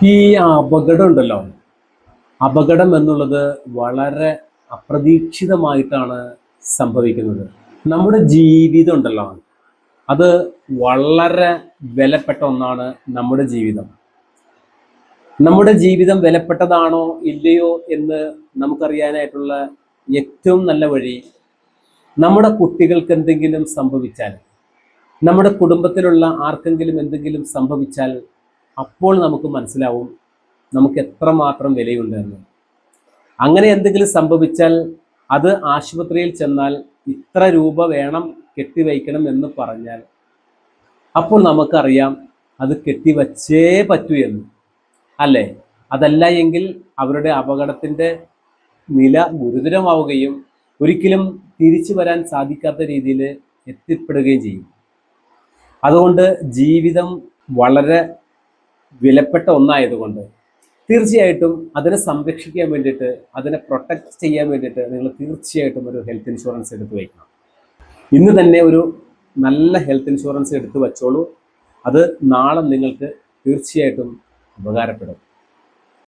ഈ അപകടം ഉണ്ടല്ലോ, അപകടം എന്നുള്ളത് വളരെ അപ്രതീക്ഷിതമായിട്ടാണ് സംഭവിക്കുന്നത്. നമ്മുടെ ജീവിതം ഉണ്ടല്ലോ, അത് വളരെ വിലപ്പെട്ട ഒന്നാണ്. നമ്മുടെ ജീവിതം നമ്മുടെ ജീവിതം വിലപ്പെട്ടതാണോ ഇല്ലയോ എന്ന് നമുക്കറിയാനായിട്ടുള്ള ഏറ്റവും നല്ല വഴി, നമ്മുടെ കുട്ടികൾക്ക് എന്തെങ്കിലും സംഭവിച്ചാൽ, നമ്മുടെ കുടുംബത്തിലുള്ള ആർക്കെങ്കിലും എന്തെങ്കിലും സംഭവിച്ചാൽ, അപ്പോൾ നമുക്ക് മനസ്സിലാവും നമുക്ക് എത്രമാത്രം വിലയുണ്ട് എന്ന്. അങ്ങനെ എന്തെങ്കിലും സംഭവിച്ചാൽ അത് ആശുപത്രിയിൽ ചെന്നാൽ ഇത്ര രൂപ വേണം കെട്ടിവയ്ക്കണം എന്ന് പറഞ്ഞാൽ അപ്പോൾ നമുക്കറിയാം അത് കെട്ടിവച്ചേ പറ്റൂ എന്ന്, അല്ലേ? അതല്ല എങ്കിൽ അവരുടെ അപകടത്തിൻ്റെ നില ഗുരുതരമാവുകയും ഒരിക്കലും തിരിച്ചു വരാൻ സാധിക്കാത്ത രീതിയിൽ എത്തിപ്പെടുകയും ചെയ്യും. അതുകൊണ്ട് ജീവിതം വളരെ വിലപ്പെട്ട ഒന്നായതുകൊണ്ട് തീർച്ചയായിട്ടും അതിനെ സംരക്ഷിക്കാൻ വേണ്ടിയിട്ട്, അതിനെ പ്രൊട്ടക്റ്റ് ചെയ്യാൻ വേണ്ടിയിട്ട് നിങ്ങൾ തീർച്ചയായിട്ടും ഒരു ഹെൽത്ത് ഇൻഷുറൻസ് എടുത്ത് വയ്ക്കണം. ഇന്ന് തന്നെ ഒരു നല്ല ഹെൽത്ത് ഇൻഷുറൻസ് എടുത്ത് വച്ചോളൂ. അത് നാളെ നിങ്ങൾക്ക് തീർച്ചയായിട്ടും ഉപകാരപ്പെടും.